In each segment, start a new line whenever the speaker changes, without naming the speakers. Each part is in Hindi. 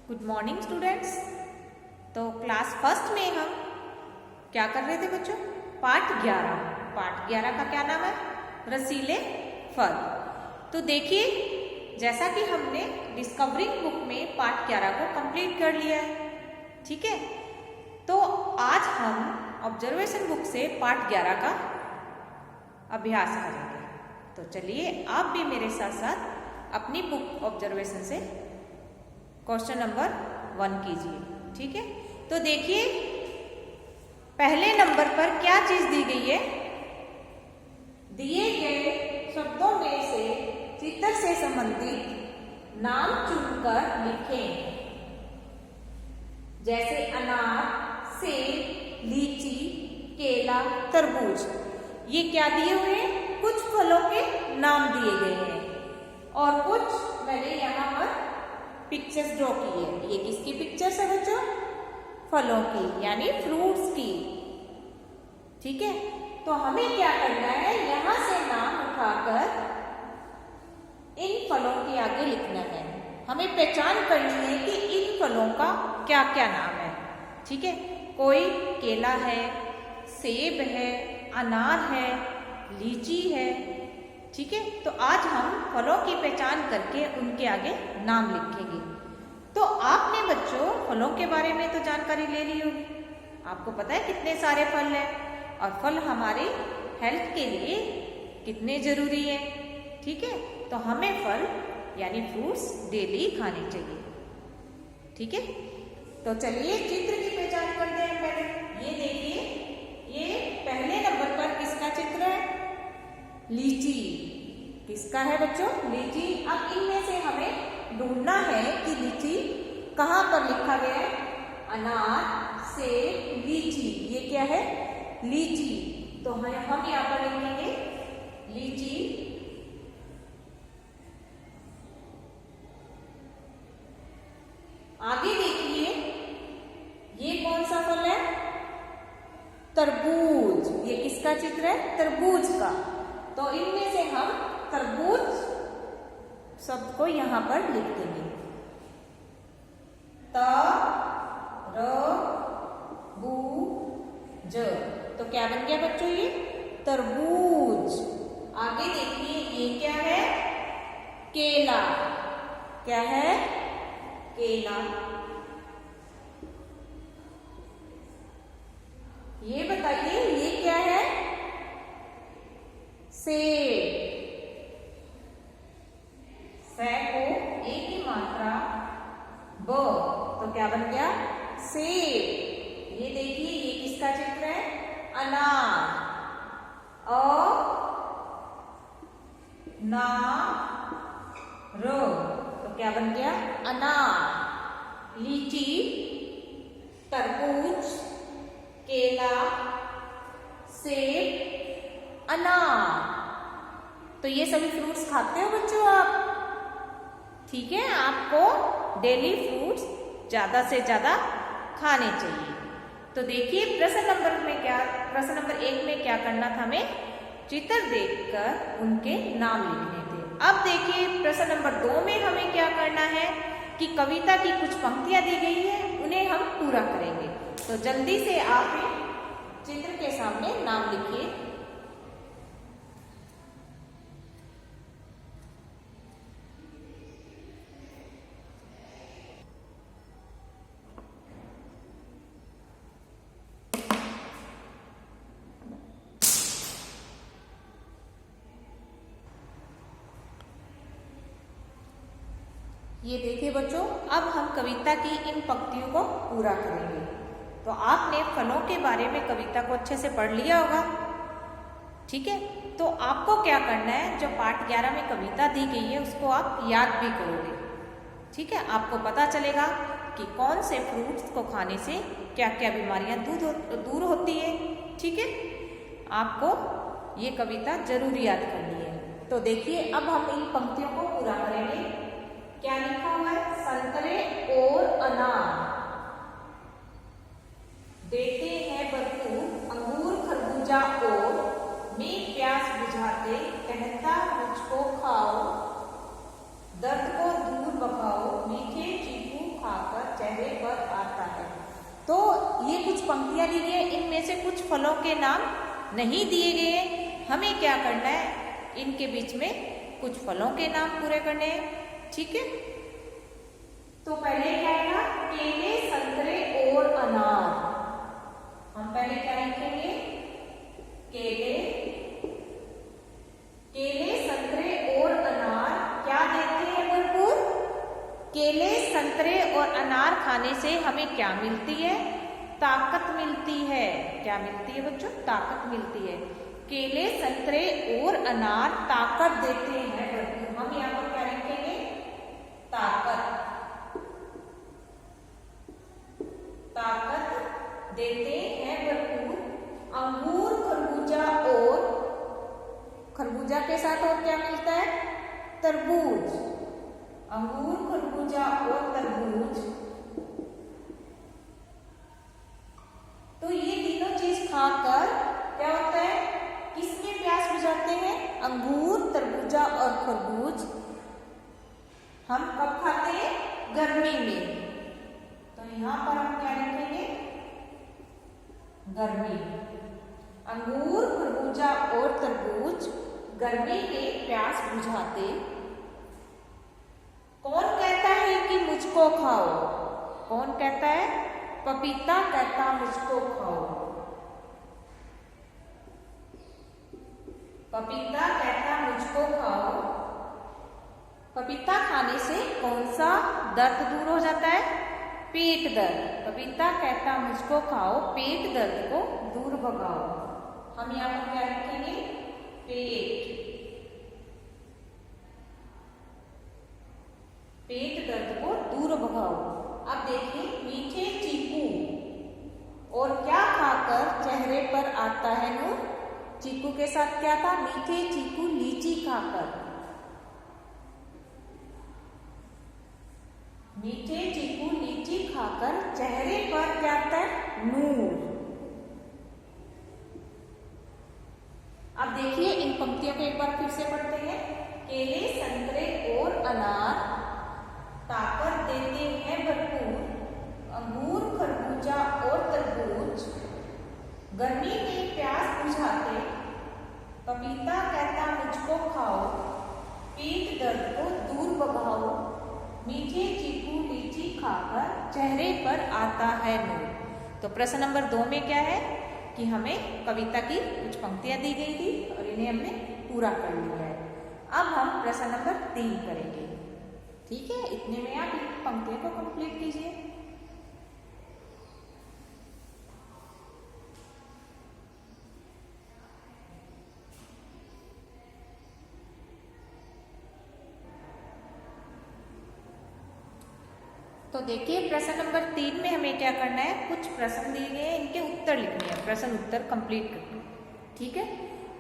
Good morning students. तो क्लास फर्स्ट में हम क्या कर रहे थे बच्चों? पाठ 11। पाठ 11 का क्या नाम है? रसीले फल। तो देखिए, जैसा कि हमने डिस्कवरिंग बुक में पाठ 11 को कंप्लीट कर लिया है, ठीक है। तो आज हम ऑब्जर्वेशन बुक से पाठ 11 का अभ्यास करेंगे। तो चलिए आप भी मेरे साथ साथ अपनी बुक ऑब्जर्वेशन से क्वेश्चन नंबर 1 कीजिए, ठीक है। तो देखिए, पहले नंबर पर क्या चीज दी गई है? दिए गए शब्दों में से चित्र से संबंधित नाम चुनकर लिखें। जैसे अनार, सेब, लीची, केला, तरबूज। ये क्या दिए हुए हैं? कुछ फलों के नाम दिए गए हैं और कुछ मैंने यहाँ पर पिक्चर्स ड्रॉ की है। ये किसकी पिक्चर्स है बच्चों? फलों की, यानी फ्रूट्स की, ठीक है। तो हमें क्या करना है? यहां से नाम उठाकर इन फलों के आगे लिखना है। हमें पहचान करनी है कि इन फलों का क्या क्या नाम है, ठीक है। कोई केला है, सेब है, अनार है, लीची है, ठीक है। तो आज हम फलों की पहचान करके उनके आगे नाम लिखेंगे। तो आपने बच्चों फलों के बारे में तो जानकारी ले ली होगी। आपको पता है कितने सारे फल हैं और फल हमारे हेल्थ के लिए कितने जरूरी हैं, ठीक है। तो हमें फल यानी फ्रूट्स डेली खाने चाहिए, ठीक है। तो चलिए चित्र की पहचान करते हैं पहले। ये देखिए, ये पहले नंबर पर किसका चित्र है? लीची। किसका है बच्चों? लीची। अब इनमें से हमें ढूंढना है कि लीची कहाँ पर लिखा गया है। अनार, सेब, लीची। ये क्या है? लीची। तो हम यहाँ पर लिखेंगे लीची। आगे देखिए, ये कौन सा फल है? तरबूज। ये किसका चित्र है? तरबूज का। तो इनमें से हम तरबूज शब्द को यहां पर लिख देंगे। तरबूज। तो क्या बन गया बच्चों? ये तरबूज। आगे देखिए, ये क्या है? केला। क्या है? केला। ये बताइए, ये क्या है? सेब। से को ए की मात्रा ब, तो क्या बन गया? सेब। ये देखिए, ये किसका चित्र है? अनार। ना रो, तो क्या बन गया? अनार। लीची, तरबूज, केला, सेब, अनार। तो ये सभी फ्रूट्स खाते हो बच्चों आप, ठीक है। आपको डेली फ्रूट्स ज्यादा से ज्यादा खाने चाहिए। तो देखिए, प्रश्न नंबर 1 में क्या करना था? हमें चित्र देखकर उनके नाम लिखने थे। अब देखिए, प्रश्न नंबर 2 में हमें क्या करना है कि कविता की कुछ पंक्तियां दी गई है, उन्हें हम पूरा करेंगे। तो जल्दी से आप चित्र के सामने नाम लिखिए। ये देखिए बच्चों, अब हम कविता की इन पंक्तियों को पूरा करेंगे। तो आपने फलों के बारे में कविता को अच्छे से पढ़ लिया होगा, ठीक है। तो आपको क्या करना है? जो पाठ 11 में कविता दी गई है उसको आप याद भी करोगे, ठीक है। आपको पता चलेगा कि कौन से फ्रूट्स को खाने से क्या क्या बीमारियां दूर होती है, ठीक है। आपको ये कविता जरूर याद करनी है। तो देखिए, अब हम इन पंक्तियों को पूरा करेंगे। क्या लिखा हुआ है? संतरे और अनार देते हैं भरपूर, अंगूर, खरबूजा और मैं प्यास बुझाते, कहता मुझको खाओ, दर्द को दूर भगाओ, मीठे चीकू खाकर पंक्तियां दी गई है, इनमें से कुछ फलों के नाम नहीं दिए गए हैं। हमें क्या करना है, इनके बीच में कुछ फलों के नाम पूरे करने हैं। ठीक है, तो पहले क्या आएगा, केले, संतरे और अनार। हम पहले क्या लिखेंगे, केले, केले, संतरे और अनार क्या देते हैं भरपूर। केले, संतरे और अनार खाने से हमें क्या मिलती है, ताकत मिलती है। क्या मिलती है बच्चों, ताकत मिलती है। केले, संतरे और अनार ताकत देते हैं भरपूर। हम यहाँ पर क्या लिखेंगे, ताकत, ताकत देते हैं भरपूर। अंगूर, खरबूजा और खरबूजा के साथ और क्या मिलता है, तरबूज। अंगूर, खरबूजा और तरबूज, तो ये तीनों चीज खाकर क्या होता है, किसमें प्यास बुझाते हैं, अंगूर, तरबूजा और खरबूज हम कब खाते हैं, गर्मी में। तो यहां पर हम क्या लिखेंगे, गर्मी। अंगूर, खरबूजा और तरबूज गर्मी में प्यास बुझाते। कौन कहता है कि मुझको खाओ, कौन कहता है, पपीता कहता मुझको खाओ। पपीता कहता मुझको खाओ। पपीता खाने से कौन सा दर्द दूर हो जाता है, पेट दर्द। पपीता कहता मुझको खाओ, पेट दर्द को दूर भगाओ। हम यहाँ पर क्या लिखेंगे, पेट, पेट दर्द को दूर भगाओ। अब देखिए, मीठे चीकू और क्या खाकर चेहरे पर आता है नूर। चीकू के साथ क्या था, मीठे चीकू, लीची खाकर। मीठे चीकू, लीची खाकर चेहरे पर क्या आता है, नूर। अब देखिए, इन पंक्तियों को एक बार फिर से पढ़ते हैं। केले, संतरे और अनार ताकत देते हैं भरपूर। अंगूर, खरबूजा और तरबूज गर्मी में प्यास बुझाते। पपीता कहता मुझको खाओ, पेट दर्द को दूर भगाओ। मीठे चीकू, लीची खाकर चेहरे पर आता है नूर। तो प्रश्न नंबर 2 में क्या है कि हमें कविता की कुछ पंक्तियां दी गई थी और इन्हें हमने पूरा कर लिया है। अब हम प्रश्न नंबर 3 करेंगे। ठीक है, इतने में आप इन पंक्तियों को कंप्लीट कीजिए। तो देखिए, प्रश्न नंबर 3 में हमें क्या करना है, कुछ प्रश्न दिए गए हैं, इनके उत्तर लिखने हैं, प्रश्न उत्तर कंप्लीट करना। ठीक है,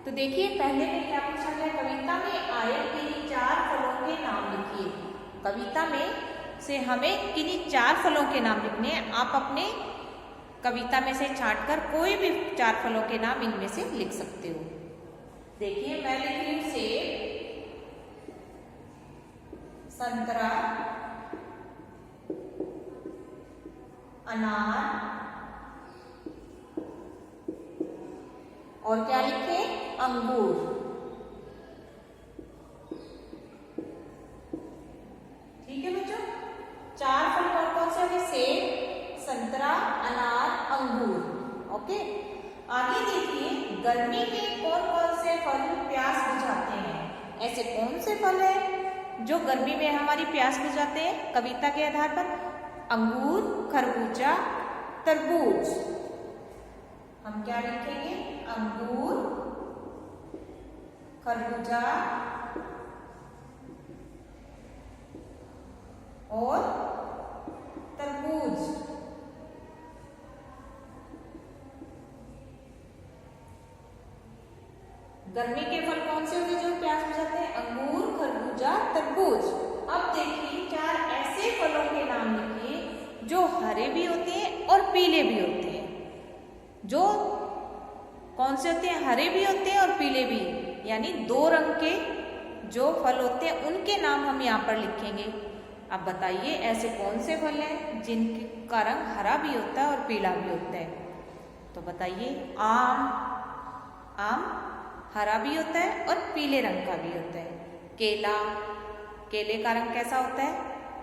तो देखिए, पहले में क्या पूछा गया, कविता में आए किन्हीं 4 फलों के नाम लिखिए। कविता में से हमें किन्हीं 4 फलों के नाम लिखने हैं। आप अपने कविता में से छांटकर कोई भी 4 फलों के नाम इनमें से लिख सकते हो। देखिए, मैं लिख रही हूं सेब, संतरा, अनार और क्या लिखे, अंगूर। ठीक है बच्चों, 4 फल कौन कौन से होंगे, सेब, संतरा, अनार, अंगूर। ओके, आगे देखिए, गर्मी में कौन कौन से फल प्यास बुझाते हैं। ऐसे कौन से फल हैं जो गर्मी में हमारी प्यास बुझाते हैं कविता के आधार पर, अंगूर, खरबूजा, तरबूज। हम क्या लिखेंगे, अंगूर, खरबूजा और तरबूज। गर्मी के फल कौन से होते हैं जो प्यास बुझाते हैं, अंगूर, खरबूजा, तरबूज। अब देखिए, 4 ऐसे फलों के नाम लिखिए जो हरे भी होते हैं और पीले भी होते हैं। जो कौन से होते हैं, हरे भी होते हैं और पीले भी, यानी 2 रंग के जो फल होते हैं उनके नाम हम यहाँ पर लिखेंगे। अब बताइए, ऐसे कौन से फल हैं जिनका रंग हरा भी होता है और पीला भी होता है। तो बताइए, आम, आम हरा भी होता है और पीले रंग का भी होता है। केला, केले का रंग कैसा होता है?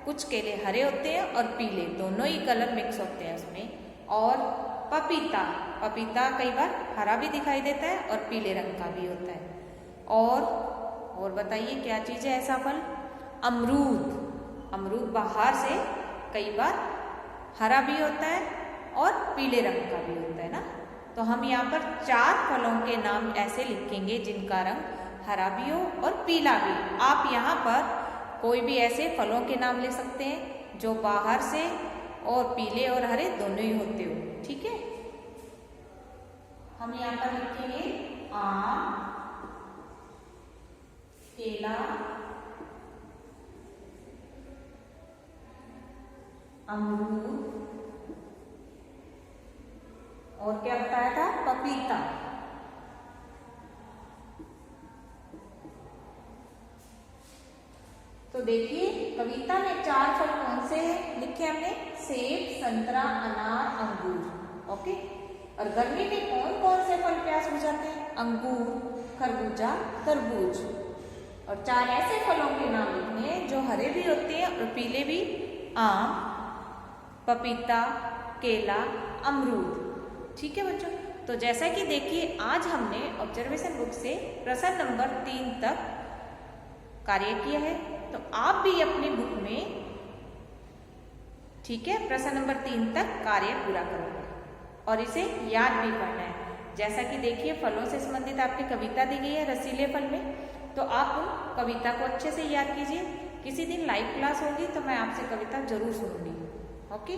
कुछ केले हरे होते हैं और पीले, दोनों ही कलर मिक्स होते हैं उसमें। और पपीता, पपीता कई बार हरा भी दिखाई देता है और पीले रंग का भी होता है। और बताइए क्या चीज़ है ऐसा फल? अमरूद, अमरूद बाहर से कई बार हरा भी होता है और पीले रंग का भी होता है ना। तो हम यहाँ पर 4 फलों के नाम ऐसे लिखेंगे जिनका रंग हरा भी हो और पीला भी। आप यहाँ पर कोई भी ऐसे फलों के नाम ले सकते हैं जो बाहर से और पीले और हरे दोनों ही होते हो, ठीक है। हम यहाँ पर लिखेंगे आम, केला, अमरूद और क्या बताया था? पपीता। तो देखिए कविता में 4 फल कौन से लिखे हमने? सेब, संतरा, अनार, अंगूर। ओके। और गर्मी में कौन कौन से फल प्यास बुझाते हैं? अंगूर, खरबूजा, तरबूज। और 4 ऐसे फलों के नाम लिखने हैं जो हरे भी होते हैं और पीले भी। आम, पपीता, केला, अमरूद। ठीक है बच्चों। तो जैसा कि देखिए आज हमने ऑब्जर्वेशन बुक से प्रश्न नंबर 3 तक कार्य किया है। तो आप भी अपनी बुक में, ठीक है, प्रश्न नंबर 3 तक कार्य पूरा करोगे और इसे याद भी करना है। जैसा कि देखिए फलों से संबंधित आपकी कविता दी गई है रसीले फल में, तो आप उन कविता को अच्छे से याद कीजिए। किसी दिन लाइव क्लास होगी तो मैं आपसे कविता जरूर सुनूंगी। ओके।